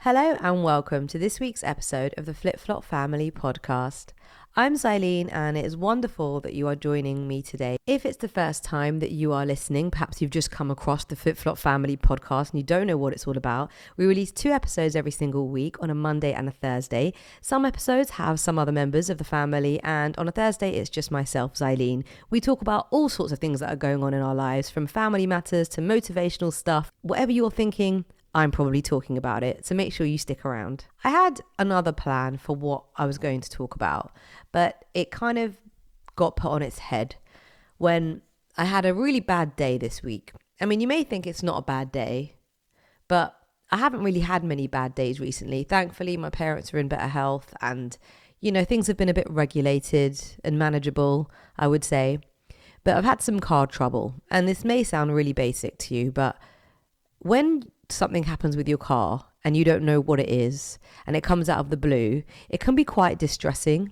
Hello and welcome to this week's episode of the Flip Flop Family podcast. I'm Xylene and it is wonderful that you are joining me today. If it's the first time that you are listening, perhaps you've just come across the Flip Flop Family podcast and you don't know what it's all about. We release 2 episodes every single week on a Monday and a Thursday. Some episodes have some other members of the family, and on a Thursday it's just myself, Xylene. We talk about all sorts of things that are going on in our lives, from family matters to motivational stuff. Whatever you're thinking, I'm probably talking about it, so make sure you stick around. I had another plan for what I was going to talk about, but it kind of got put on its head when I had a really bad day this week. I mean, you may think it's not a bad day, but I haven't really had many bad days recently. Thankfully, my parents are in better health and, things have been a bit regulated and manageable, I would say. But I've had some car trouble, and this may sound really basic to you, but when something happens with your car and you don't know what it is and it comes out of the blue, it can be quite distressing.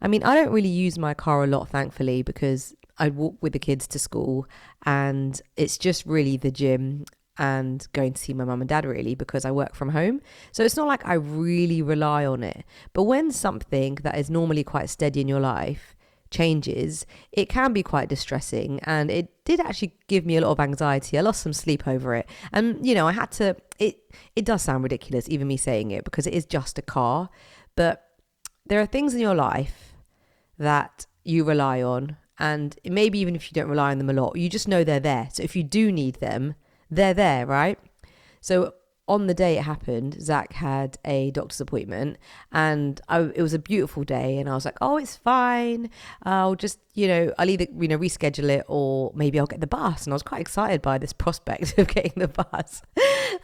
I mean, I don't really use my car a lot, thankfully, because I walk with the kids to school and it's just really the gym and going to see my mum and dad, really, because I work from home. So it's not like I really rely on it. But when something that is normally quite steady in your life changes, it can be quite distressing, and it did actually give me a lot of anxiety. I lost some sleep over it, and I had to, it does sound ridiculous even me saying it, because it is just a car, but there are things in your life that you rely on, and maybe even if you don't rely on them a lot, you just know they're there. So if you do need them, they're there, right? So on the day it happened, Zach had a doctor's appointment, and it was a beautiful day, and I was like, oh, it's fine. I'll just, I'll either, reschedule it, or maybe I'll get the bus. And I was quite excited by this prospect of getting the bus.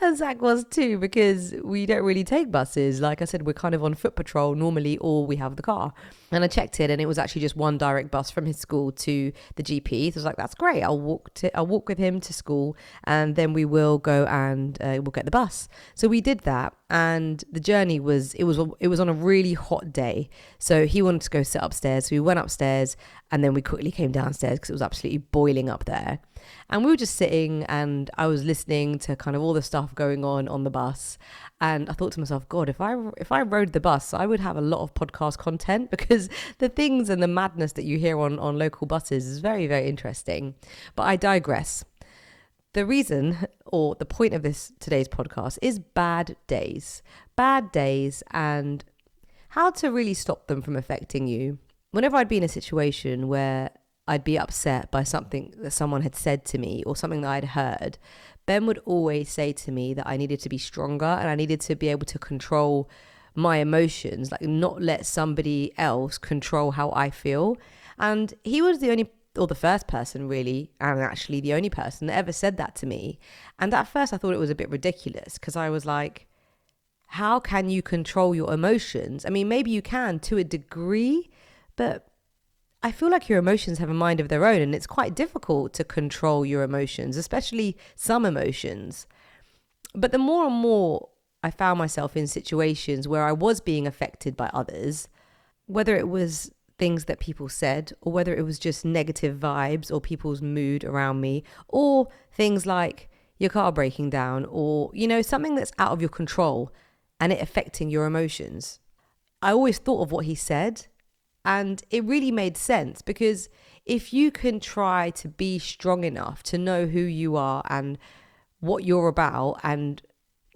And Zach was too, because we don't really take buses. Like I said, we're kind of on foot patrol normally, or we have the car. And I checked it, and it was actually just one direct bus from his school to the GP. So I was like, that's great. I'll walk with him to school, and then we will go and we'll get the bus. So we did that, and the journey was on a really hot day. So he wanted to go sit upstairs. So we went upstairs, and then we quickly came downstairs because it was absolutely boiling up there. And we were just sitting, and I was listening to kind of all the stuff going on the bus. And I thought to myself, God, if I rode the bus, I would have a lot of podcast content, because the things and the madness that you hear on local buses is very, very interesting. But I digress. The reason, or the point of today's podcast, is bad days. Bad days and how to really stop them from affecting you. Whenever I'd be in a situation where I'd be upset by something that someone had said to me or something that I'd heard, Ben would always say to me that I needed to be stronger and I needed to be able to control my emotions, like not let somebody else control how I feel. And he was the first person really, and actually the only person that ever said that to me. And at first I thought it was a bit ridiculous, because I was like, how can you control your emotions? I mean, maybe you can to a degree, but I feel like your emotions have a mind of their own, and it's quite difficult to control your emotions, especially some emotions. But the more and more I found myself in situations where I was being affected by others, whether it was things that people said, or whether it was just negative vibes or people's mood around me, or things like your car breaking down, or, something that's out of your control and it affecting your emotions. I always thought of what he said, and it really made sense, because if you can try to be strong enough to know who you are and what you're about, and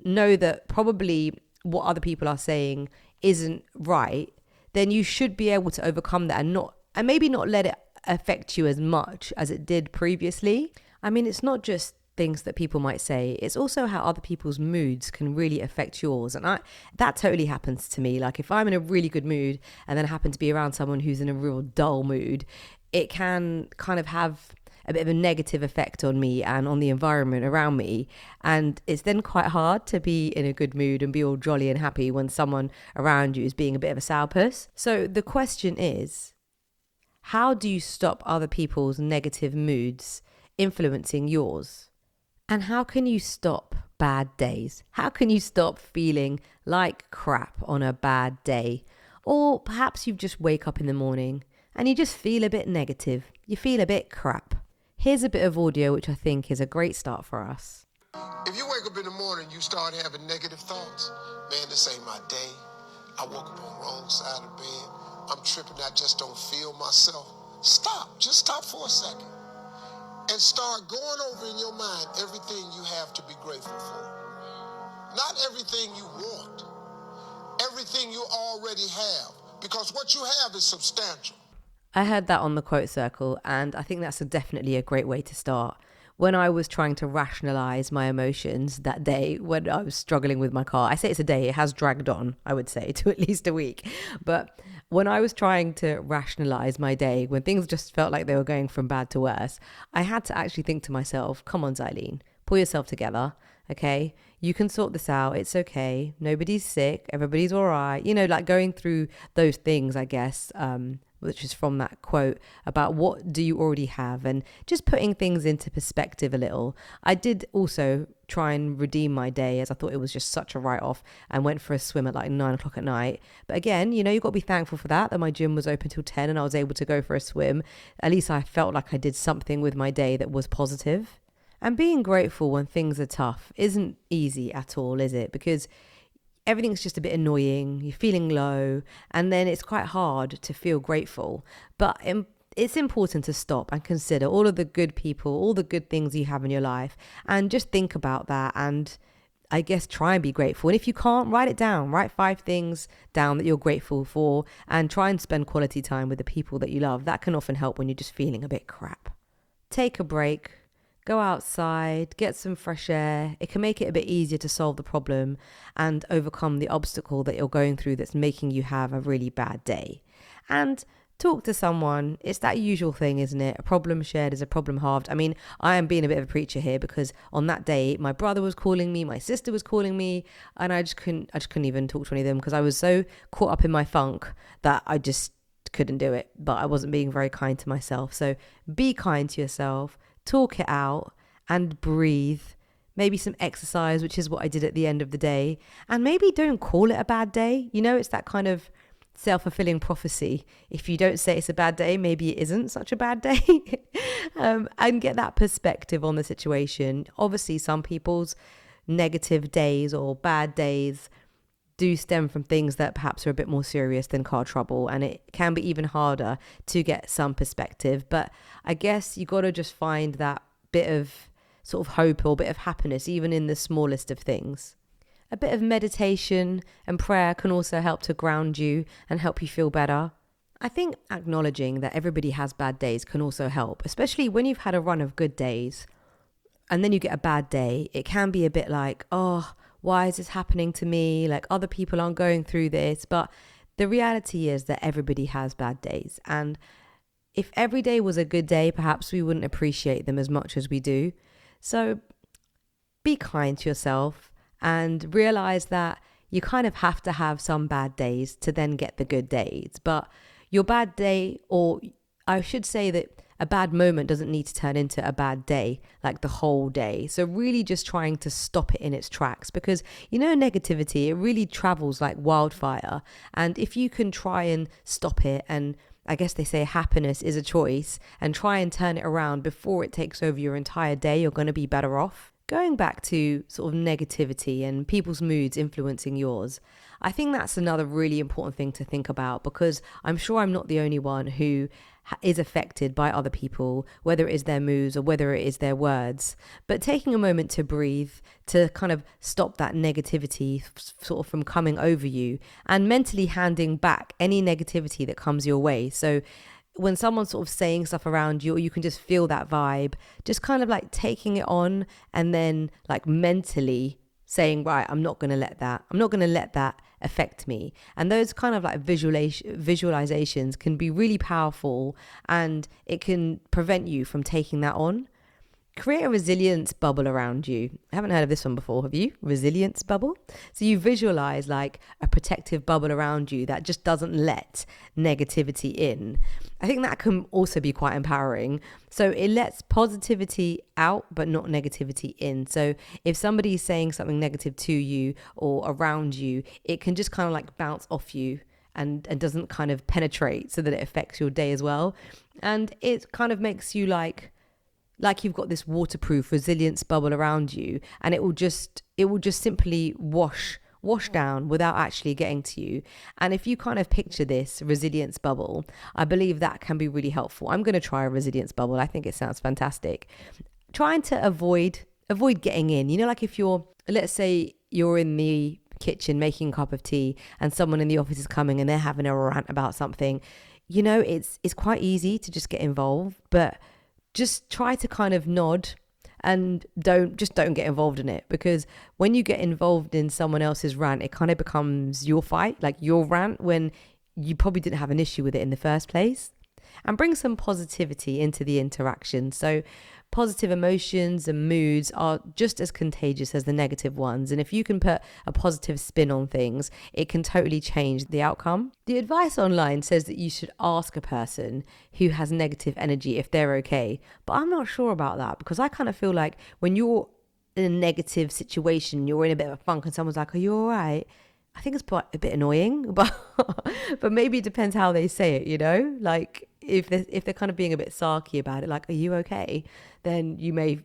know that probably what other people are saying isn't right, then you should be able to overcome that and maybe not let it affect you as much as it did previously. I mean, it's not just things that people might say, it's also how other people's moods can really affect yours. And that totally happens to me. Like if I'm in a really good mood and then I happen to be around someone who's in a real dull mood, it can kind of have a bit of a negative effect on me and on the environment around me. And it's then quite hard to be in a good mood and be all jolly and happy when someone around you is being a bit of a sourpuss. So the question is, how do you stop other people's negative moods influencing yours? And how can you stop bad days? How can you stop feeling like crap on a bad day? Or perhaps you just wake up in the morning and you just feel a bit negative. You feel a bit crap. Here's a bit of audio which I think is a great start for us. If you wake up in the morning, you start having negative thoughts. Man, this ain't my day. I woke up on the wrong side of the bed. I'm tripping. I just don't feel myself. Stop. Just stop for a second. And start going over in your mind everything you have to be grateful for. Not everything you want. Everything you already have. Because what you have is substantial. I heard that on the quote circle, and I think that's definitely a great way to start. When I was trying to rationalize my emotions that day when I was struggling with my car, I say it's a day, it has dragged on, I would say, to at least a week. But when I was trying to rationalize my day, when things just felt like they were going from bad to worse, I had to actually think to myself, come on, Xylene, pull yourself together. Okay, you can sort this out. It's okay. Nobody's sick. Everybody's all right. Like going through those things, I guess, which is from that quote about what do you already have, and just putting things into perspective a little. I did also try and redeem my day, as I thought it was just such a write-off, and went for a swim at like 9 o'clock at night. But again, you've got to be thankful for that my gym was open till 10 and I was able to go for a swim. At least I felt like I did something with my day that was positive. And being grateful when things are tough isn't easy at all, is it? Because everything's just a bit annoying, you're feeling low, and then it's quite hard to feel grateful. But it's important to stop and consider all of the good people, all the good things you have in your life, and just think about that and I guess try and be grateful. And if you can't, write it down. Write 5 things down that you're grateful for and try and spend quality time with the people that you love. That can often help when you're just feeling a bit crap. Take a break. Go outside, get some fresh air. It can make it a bit easier to solve the problem and overcome the obstacle that you're going through that's making you have a really bad day. And talk to someone. It's that usual thing, isn't it? A problem shared is a problem halved. I mean, I am being a bit of a preacher here because on that day, my brother was calling me, my sister was calling me, and I just couldn't even talk to any of them because I was so caught up in my funk that I just couldn't do it. But I wasn't being very kind to myself. So be kind to yourself. Talk it out and breathe. Maybe some exercise, which is what I did at the end of the day. And maybe don't call it a bad day. It's that kind of self-fulfilling prophecy. If you don't say it's a bad day, maybe it isn't such a bad day. And get that perspective on the situation. Obviously, some people's negative days or bad days do stem from things that perhaps are a bit more serious than car trouble, and it can be even harder to get some perspective. But I guess you got to just find that bit of sort of hope or bit of happiness even in the smallest of things. A bit of meditation and prayer can also help to ground you and help you feel better. I think acknowledging that everybody has bad days can also help, especially when you've had a run of good days and then you get a bad day. It can be a bit like, oh, why is this happening to me? Like other people aren't going through this. But the reality is that everybody has bad days. And if every day was a good day, perhaps we wouldn't appreciate them as much as we do. So be kind to yourself and realize that you kind of have to have some bad days to then get the good days. But your bad day, or I should say that a bad moment doesn't need to turn into a bad day, like the whole day. So really just trying to stop it in its tracks because, negativity, it really travels like wildfire. And if you can try and stop it, and I guess they say happiness is a choice, and try and turn it around before it takes over your entire day, you're going to be better off. Going back to sort of negativity and people's moods influencing yours, I think that's another really important thing to think about because I'm sure I'm not the only one who is affected by other people, whether it is their moods or whether it is their words. But taking a moment to breathe, to kind of stop that negativity sort of from coming over you, and mentally handing back any negativity that comes your way. So when someone's sort of saying stuff around you, or you can just feel that vibe, just kind of like taking it on and then like mentally saying, right, I'm not going to let that affect me. And those kind of like visualizations can be really powerful, and it can prevent you from taking that on. Create a resilience bubble around you. I haven't heard of this one before, have you? Resilience bubble? So you visualize like a protective bubble around you that just doesn't let negativity in. I think that can also be quite empowering. So it lets positivity out, but not negativity in. So if somebody is saying something negative to you or around you, it can just kind of like bounce off you and doesn't kind of penetrate so that it affects your day as well. And it kind of makes you like like you've got this waterproof resilience bubble around you, and it will just simply wash down without actually getting to you. And if you kind of picture this resilience bubble, I believe that can be really helpful. I'm going to try a resilience bubble. I think it sounds fantastic. Trying to avoid getting in, like if let's say you're in the kitchen making a cup of tea and someone in the office is coming and they're having a rant about something, it's quite easy to just get involved, but just try to kind of nod and don't get involved in it, because when you get involved in someone else's rant, it kind of becomes your fight, like your rant, when you probably didn't have an issue with it in the first place. And bring some positivity into the interaction. So positive emotions and moods are just as contagious as the negative ones. And if you can put a positive spin on things, it can totally change the outcome. The advice online says that you should ask a person who has negative energy if they're okay. But I'm not sure about that, because I kind of feel like when you're in a negative situation, you're in a bit of a funk and someone's like, "Are you all right?" I think it's a bit annoying, but maybe it depends how they say it, like if they're kind of being a bit sarky about it, like, "Are you okay?" then you may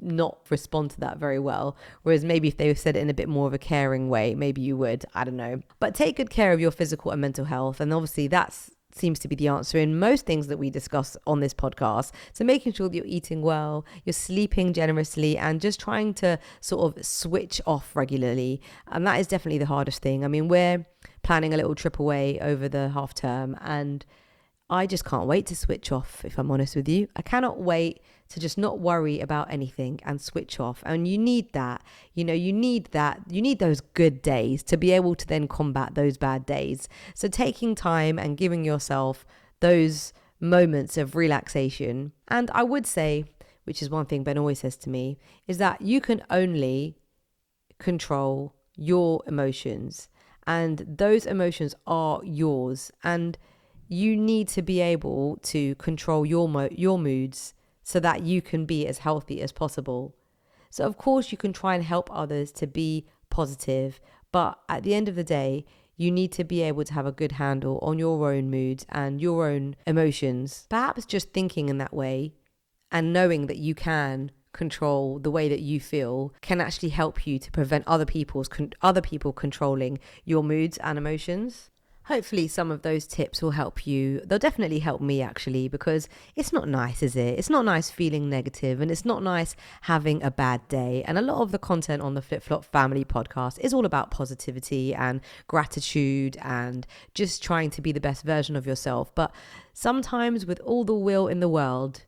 not respond to that very well. Whereas maybe if they said it in a bit more of a caring way, maybe you would, I don't know. But take good care of your physical and mental health. And obviously that's seems to be the answer in most things that we discuss on this podcast. So making sure that you're eating well, you're sleeping generously, and just trying to sort of switch off regularly. And that is definitely the hardest thing. I mean, we're planning a little trip away over the half term, and I just can't wait to switch off, if I'm honest with you. I cannot wait to just not worry about anything and switch off. And you need that, you need those good days to be able to then combat those bad days. So taking time and giving yourself those moments of relaxation. And I would say, which is one thing Ben always says to me, is that you can only control your emotions, and those emotions are yours. And you need to be able to control your moods so that you can be as healthy as possible. So of course you can try and help others to be positive, but at the end of the day, you need to be able to have a good handle on your own moods and your own emotions. Perhaps just thinking in that way and knowing that you can control the way that you feel can actually help you to prevent other people controlling your moods and emotions. Hopefully some of those tips will help you. They'll definitely help me, actually, because it's not nice, is it? It's not nice feeling negative, and it's not nice having a bad day. And a lot of the content on the Flip Flop Family podcast is all about positivity and gratitude and just trying to be the best version of yourself. But sometimes with all the will in the world,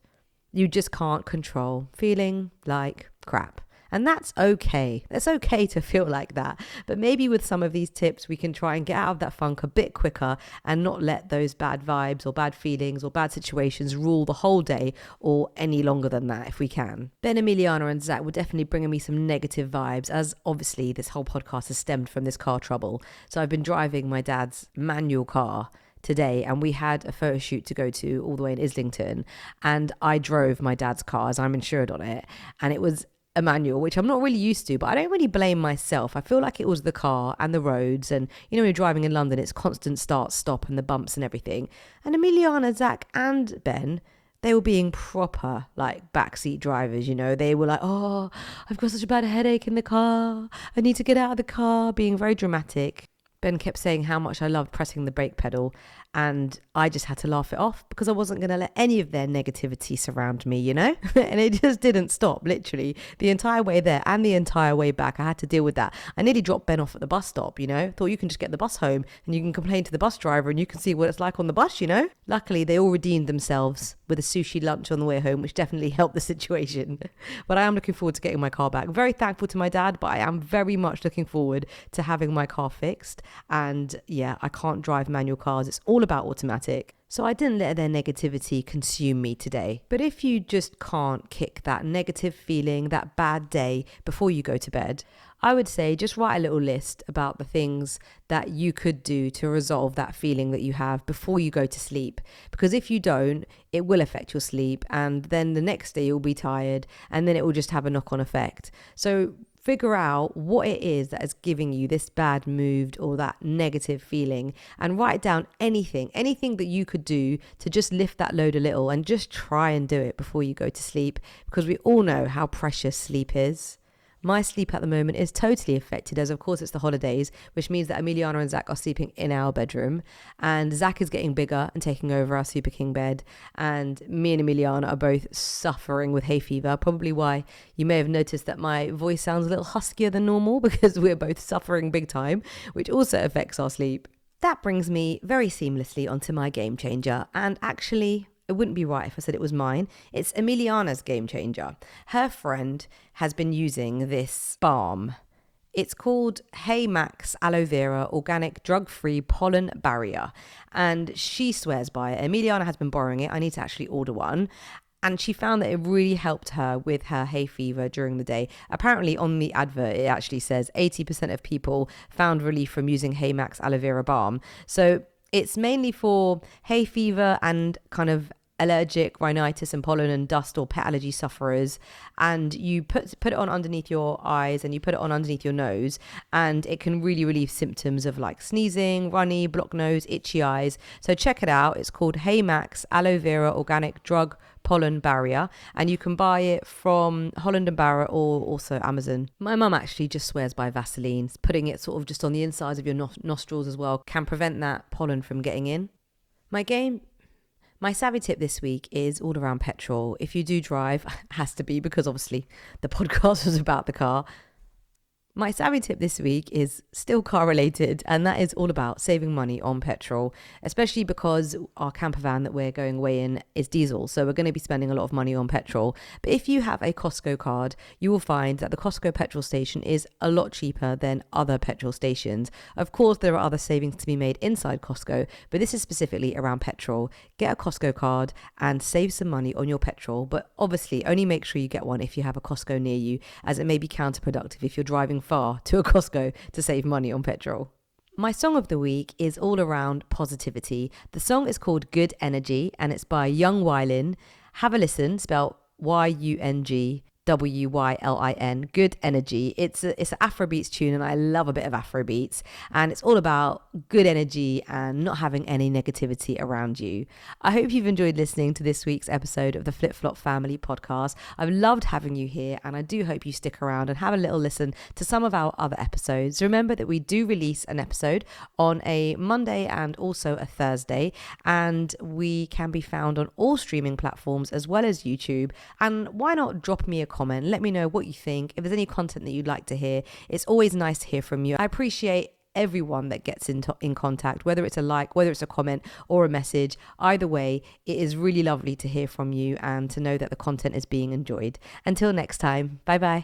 you just can't control feeling like crap. And that's okay. It's okay to feel like that. But maybe with some of these tips, we can try and get out of that funk a bit quicker and not let those bad vibes or bad feelings or bad situations rule the whole day or any longer than that if we can. Ben, Emiliana and Zach were definitely bringing me some negative vibes, as obviously this whole podcast has stemmed from this car trouble. So I've been driving my dad's manual car today, and we had a photo shoot to go to all the way in Islington, and I drove my dad's car as I'm insured on it, and it was a manual, which I'm not really used to, but I don't really blame myself. I feel like it was the car and the roads, and when you're driving in London, it's constant start, stop, and the bumps and everything. And Emiliana, Zach, and Ben, they were being proper like backseat drivers, they were like, "Oh, I've got such a bad headache in the car, I need to get out of the car," being very dramatic. Ben kept saying how much I loved pressing the brake pedal, and I just had to laugh it off because I wasn't going to let any of their negativity surround me, and it just didn't stop. Literally the entire way there and the entire way back, I had to deal with that. I nearly dropped Ben off at the bus stop, thought you can just get the bus home and you can complain to the bus driver and you can see what it's like on the bus, Luckily they all redeemed themselves with a sushi lunch on the way home, which definitely helped the situation. But I am looking forward to getting my car back. Very thankful to my dad, but I am very much looking forward to having my car fixed. And yeah, I can't drive manual cars. It's all about automatic. So I didn't let their negativity consume me today. But if you just can't kick that negative feeling, that bad day before you go to bed, I would say just write a little list about the things that you could do to resolve that feeling that you have before you go to sleep. Because if you don't, it will affect your sleep, and then the next day you'll be tired, and then it will just have a knock-on effect. So figure out what it is that is giving you this bad mood or that negative feeling, and write down anything that you could do to just lift that load a little, and just try and do it before you go to sleep, because we all know how precious sleep is. My sleep at the moment is totally affected, as of course it's the holidays, which means that Emiliana and Zach are sleeping in our bedroom, and Zach is getting bigger and taking over our Super King bed, and me and Emiliana are both suffering with hay fever, probably why you may have noticed that my voice sounds a little huskier than normal, because we're both suffering big time, which also affects our sleep. That brings me very seamlessly onto my game changer, and actually it wouldn't be right if I said it was mine. It's Emiliana's game changer. Her friend has been using this balm. It's called Hey Max Aloe Vera Organic Drug-Free Pollen Barrier, and she swears by it. Emiliana has been borrowing it. I need to actually order one. And she found that it really helped her with her hay fever during the day. Apparently on the advert, it actually says 80% of people found relief from using Hey Max Aloe Vera Balm. So it's mainly for hay fever and kind of allergic rhinitis and pollen and dust or pet allergy sufferers, and you put it on underneath your eyes and you put it on underneath your nose, and it can really relieve symptoms of like sneezing, runny, blocked nose, itchy eyes. So check it out. It's called Hey Max Aloe Vera Organic Drug Pollen Barrier, and you can buy it from Holland & Barrett or also Amazon. My mum actually just swears by Vaseline. Putting it sort of just on the insides of your nostrils as well can prevent that pollen from getting in. My savvy tip this week is all around petrol. If you do drive, has to be because obviously the podcast was about the car. My savvy tip this week is still car related, and that is all about saving money on petrol, especially because our camper van that we're going away in is diesel. So we're going to be spending a lot of money on petrol. But if you have a Costco card, you will find that the Costco petrol station is a lot cheaper than other petrol stations. Of course, there are other savings to be made inside Costco, but this is specifically around petrol. Get a Costco card and save some money on your petrol, but obviously only make sure you get one if you have a Costco near you, as it may be counterproductive if you're driving far to a Costco to save money on petrol. My song of the week is all around positivity. The song is called Good Energy, and it's by Young Wylin. Have a listen, spelled Yungwylin. Good Energy. It's an Afrobeats tune, and I love a bit of Afrobeats, and it's all about good energy and not having any negativity around you. I hope you've enjoyed listening to this week's episode of the Flip Flop Family podcast. I've loved having you here, and I do hope you stick around and have a little listen to some of our other episodes. Remember that we do release an episode on a Monday and also a Thursday, and we can be found on all streaming platforms as well as YouTube. And why not drop me a comment? Let me know what you think. If there's any content that you'd like to hear, it's always nice to hear from you. I appreciate everyone that gets in contact, whether it's a like, whether it's a comment or a message. Either way, it is really lovely to hear from you and to know that the content is being enjoyed. Until next time, bye bye.